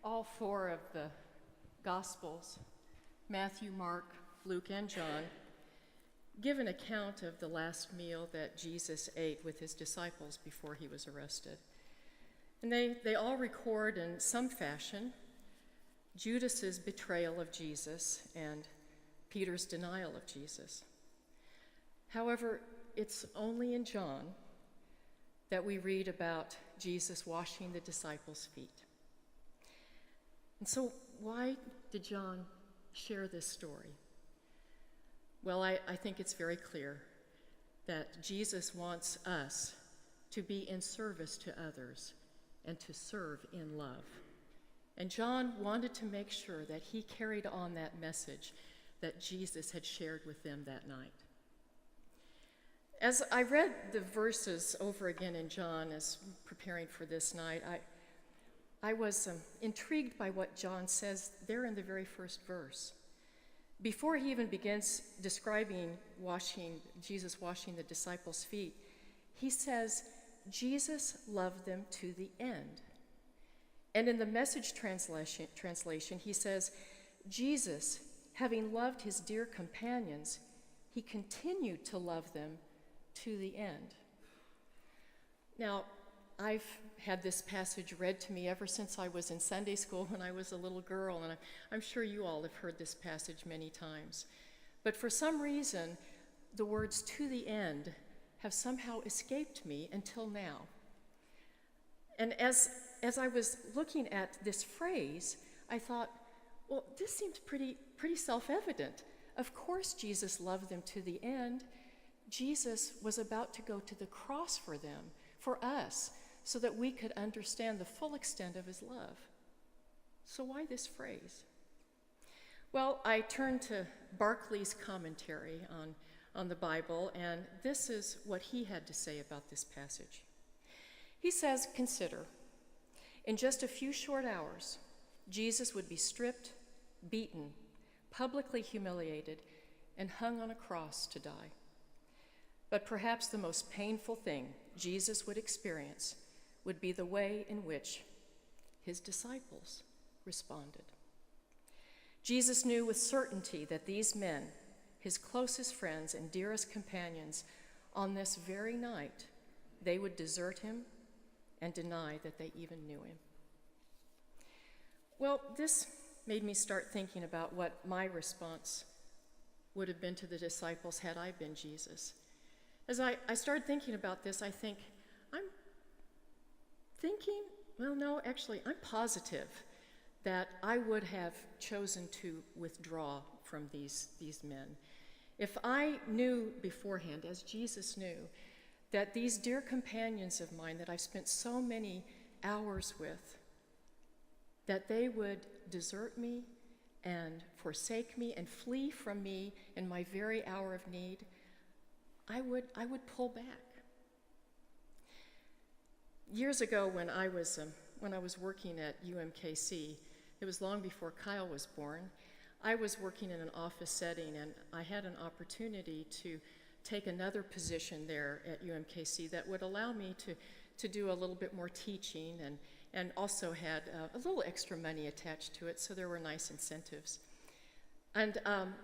all four of the Gospels, Matthew, Mark, Luke, and John, give an account of the last meal that Jesus ate with his disciples before he was arrested. And they all record in some fashion Judas's betrayal of Jesus and Peter's denial of Jesus. However, it's only in John that we read about Jesus washing the disciples' feet. And so why did John share this story? Well, I think it's very clear that Jesus wants us to be in service to others and to serve in love. And John wanted to make sure that he carried on that message that Jesus had shared with them that night. As I read the verses over again in John as preparing for this night, I was intrigued by what John says there in the very first verse. Before he even begins describing Jesus washing the disciples' feet, he says, Jesus loved them to the end. And in the Message translation, he says, Jesus, having loved his dear companions, he continued to love them to the end. Now, I've had this passage read to me ever since I was in Sunday school when I was a little girl, and I'm sure you all have heard this passage many times. But for some reason, the words "to the end" have somehow escaped me until now. And as I was looking at this phrase, I thought, well, this seems pretty self-evident. Of course Jesus loved them to the end. Jesus was about to go to the cross for them, for us, so that we could understand the full extent of his love. So why this phrase? Well, I turned to Barclay's commentary on the Bible, and this is what he had to say about this passage. He says, consider, in just a few short hours, Jesus would be stripped, beaten, publicly humiliated, and hung on a cross to die. But perhaps the most painful thing Jesus would experience would be the way in which his disciples responded. Jesus knew with certainty that these men, his closest friends and dearest companions, on this very night, they would desert him and deny that they even knew him. Well, this made me start thinking about what my response would have been to the disciples had I been Jesus. As I started thinking about this, I'm positive that I would have chosen to withdraw from these men. If I knew beforehand, as Jesus knew, that these dear companions of mine that I've spent so many hours with, that they would desert me and forsake me and flee from me in my very hour of need, I would pull back. Years ago, when I was working at UMKC, it was long before Kyle was born. I was working in an office setting, and I had an opportunity to take another position there at UMKC that would allow me to do a little bit more teaching, and also had a little extra money attached to it, so there were nice incentives. And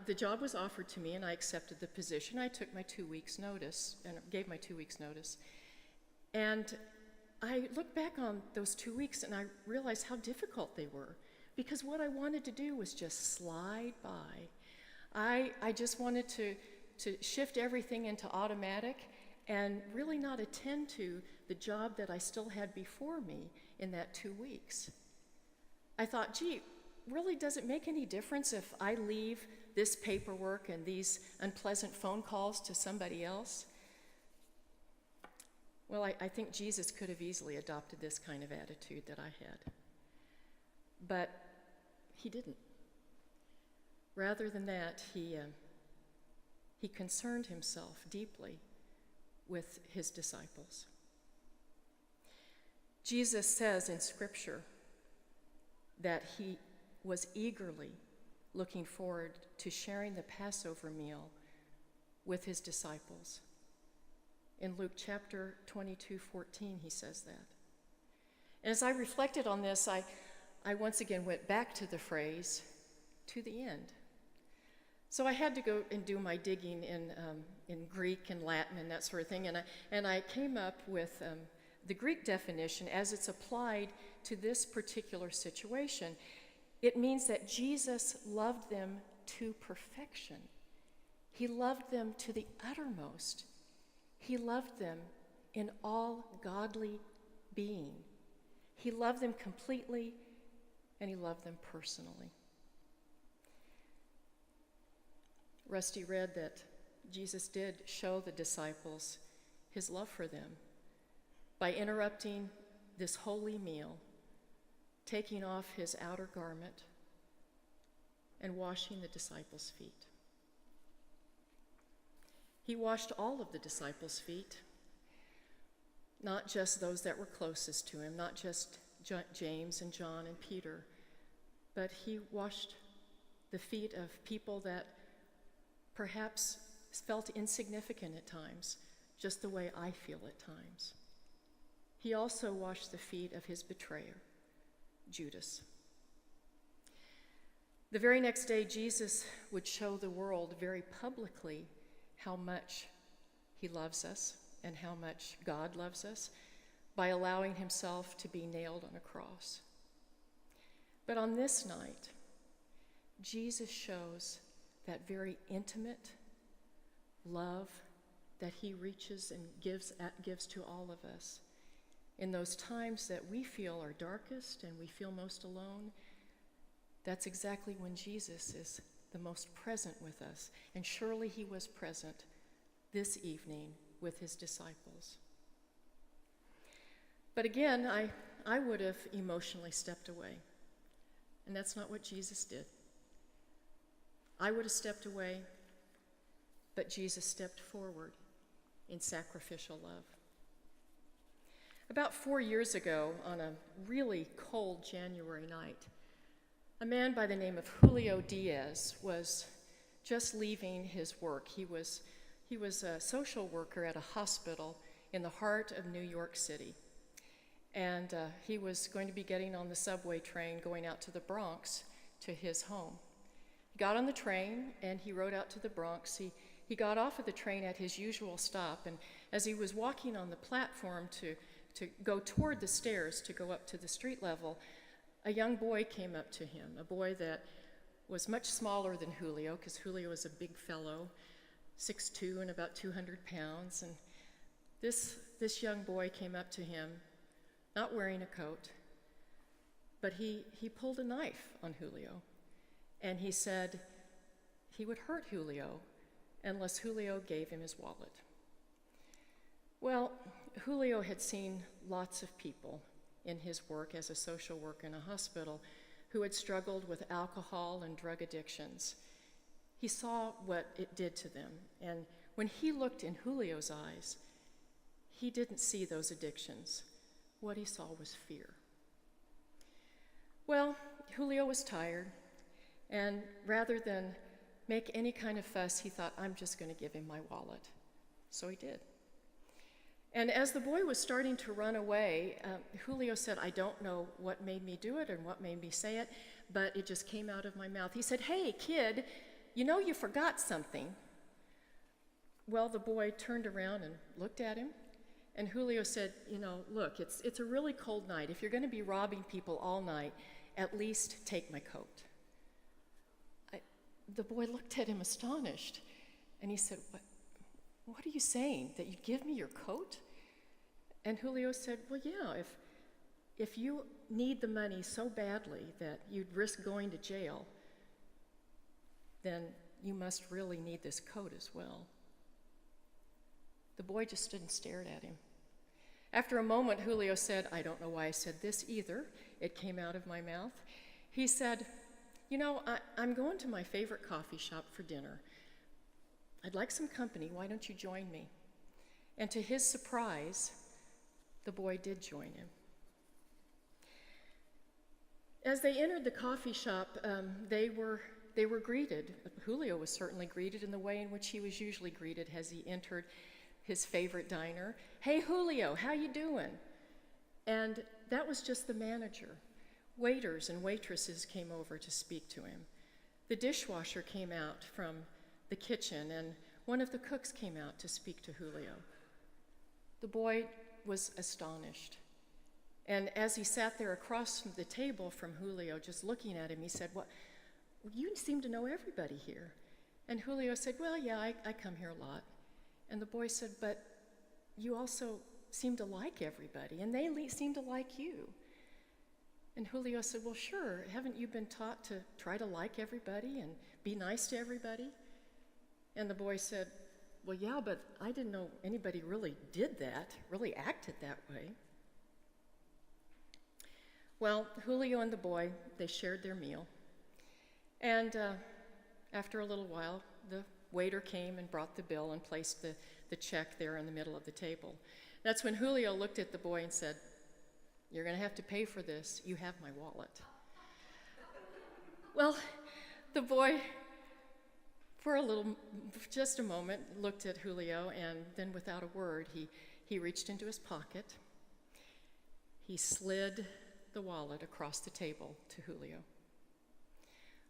the job was offered to me, and I accepted the position. I took my 2 weeks' notice, and gave my 2 weeks' notice. And I look back on those 2 weeks, and I realized how difficult they were, because what I wanted to do was just slide by. I just wanted to shift everything into automatic and really not attend to the job that I still had before me in that 2 weeks. I thought, gee, really, does it make any difference if I leave this paperwork and these unpleasant phone calls to somebody else? Well, I think Jesus could have easily adopted this kind of attitude that I had. But he didn't. Rather than that, he concerned himself deeply with his disciples. Jesus says in Scripture that he was eagerly looking forward to sharing the Passover meal with his disciples. In Luke chapter 22:14, he says that. And as I reflected on this, I once again went back to the phrase, to the end. So I had to go and do my digging in Greek and Latin and that sort of thing, and I came up with the Greek definition as it's applied to this particular situation. It means that Jesus loved them to perfection. He loved them to the uttermost. He loved them in all godly being. He loved them completely, and he loved them personally. Rusty read that Jesus did show the disciples his love for them by interrupting this holy meal, taking off his outer garment, and washing the disciples' feet. He washed all of the disciples' feet, not just those that were closest to him, not just James and John and Peter, but he washed the feet of people that perhaps felt insignificant at times, just the way I feel at times. He also washed the feet of his betrayer, Judas. The very next day, Jesus would show the world very publicly how much he loves us and how much God loves us by allowing himself to be nailed on a cross. But on this night, Jesus shows that very intimate love that he reaches and gives to all of us. In those times that we feel are darkest and we feel most alone, that's exactly when Jesus is the most present with us. And surely he was present this evening with his disciples. But again, I would have emotionally stepped away. And that's not what Jesus did. I would have stepped away, but Jesus stepped forward in sacrificial love. About 4 years ago, on a really cold January night, a man by the name of Julio Diaz was just leaving his work. He was a social worker at a hospital in the heart of New York City. And he was going to be getting on the subway train going out to the Bronx to his home. He got on the train and he rode out to the Bronx. He got off of the train at his usual stop, and as he was walking on the platform to go toward the stairs to go up to the street level, a young boy came up to him, a boy that was much smaller than Julio, because Julio was a big fellow, 6'2" and about 200 pounds. And this young boy came up to him, not wearing a coat, but he pulled a knife on Julio. And he said he would hurt Julio unless Julio gave him his wallet. Well, Julio had seen lots of people in his work as a social worker in a hospital who had struggled with alcohol and drug addictions. He saw what it did to them, and when he looked in Julio's eyes, he didn't see those addictions. What he saw was fear. Well, Julio was tired, and rather than make any kind of fuss, he thought, I'm just going to give him my wallet. So he did. And as the boy was starting to run away, Julio said, I don't know what made me do it and what made me say it, but it just came out of my mouth. He said, hey, kid, you know you forgot something. Well, the boy turned around and looked at him, and Julio said, look, it's a really cold night. If you're going to be robbing people all night, at least take my coat. The boy looked at him astonished, and he said, what are you saying, that you'd give me your coat? And Julio said, well, yeah, if you need the money so badly that you'd risk going to jail, then you must really need this coat as well. The boy just stood and stared at him. After a moment, Julio said, I don't know why I said this either. It came out of my mouth. He said, I'm going to my favorite coffee shop for dinner. I'd like some company. Why don't you join me? And to his surprise, the boy did join him. As they entered the coffee shop, they were greeted. Julio was certainly greeted in the way in which he was usually greeted as he entered his favorite diner. Hey, Julio, how you doing? And that was just the manager. Waiters and waitresses came over to speak to him. The dishwasher came out from the kitchen, and one of the cooks came out to speak to Julio. The boy was astonished. And as he sat there across from the table from Julio, just looking at him, he said, "What? You seem to know everybody here." And Julio said, "Well, yeah, I come here a lot." And the boy said, "But you also seem to like everybody, and they seem to like you." And Julio said, "Well, sure, haven't you been taught to try to like everybody and be nice to everybody?" And the boy said, "Well, yeah, but I didn't know anybody really did that, really acted that way." Well, Julio and the boy, they shared their meal. And after a little while, the waiter came and brought the bill and placed the check there in the middle of the table. That's when Julio looked at the boy and said, "You're going to have to pay for this. You have my wallet." Well, the boy, for just a moment, looked at Julio, and then without a word, he reached into his pocket. He slid the wallet across the table to Julio.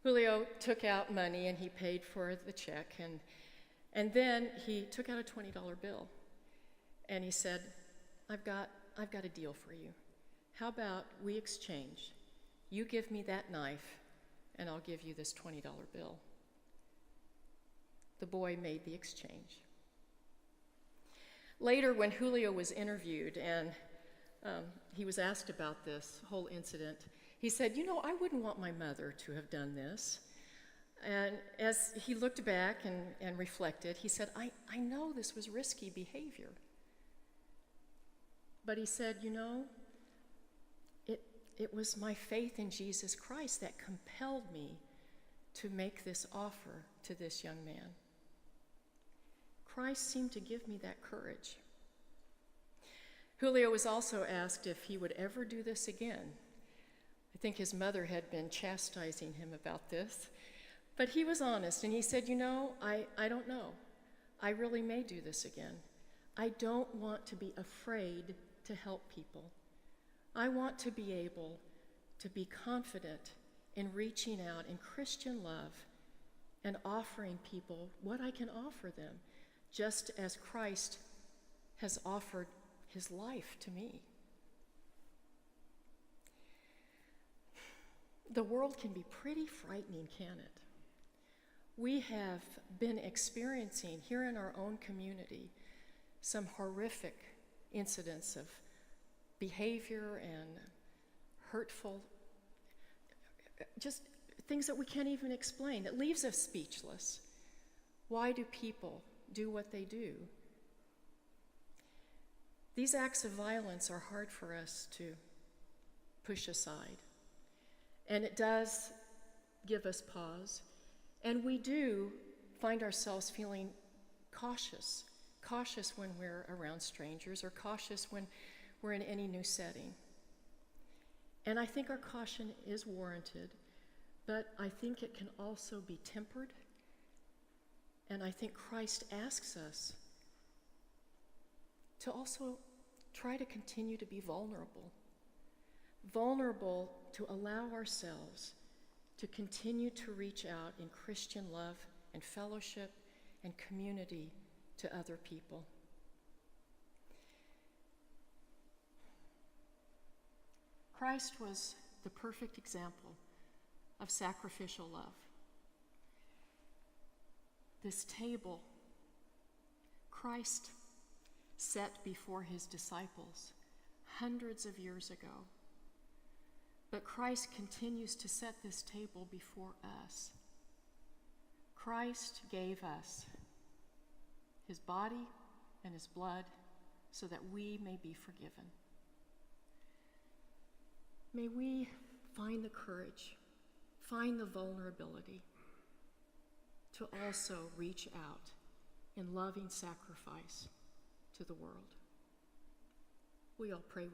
Julio took out money and he paid for the check, and then he took out a $20 bill, and he said, I've got a deal for you. How about we exchange? You give me that knife, and I'll give you this $20 bill. The boy made the exchange. Later, when Julio was interviewed and he was asked about this whole incident, he said, I wouldn't want my mother to have done this. And as he looked back and reflected, he said, I know this was risky behavior. But he said, it was my faith in Jesus Christ that compelled me to make this offer to this young man. Christ seemed to give me that courage. Julio was also asked if he would ever do this again. I think his mother had been chastising him about this, but he was honest, and he said, I don't know. I really may do this again. I don't want to be afraid to help people. I want to be able to be confident in reaching out in Christian love and offering people what I can offer them, just as Christ has offered his life to me. The world can be pretty frightening, can it? We have been experiencing here in our own community some horrific incidents of behavior and hurtful, just things that we can't even explain. It leaves us speechless. Why do people do what they do? These acts of violence are hard for us to push aside. And it does give us pause. And we do find ourselves feeling cautious when we're around strangers, or cautious when we're in any new setting. And I think our caution is warranted, but I think it can also be tempered. And I think Christ asks us to also try to continue to be vulnerable to allow ourselves to continue to reach out in Christian love and fellowship and community to other people. Christ was the perfect example of sacrificial love. This table Christ set before his disciples hundreds of years ago. But Christ continues to set this table before us. Christ gave us his body and his blood so that we may be forgiven. May we find the courage, find the vulnerability to also reach out in loving sacrifice to the world. We all pray with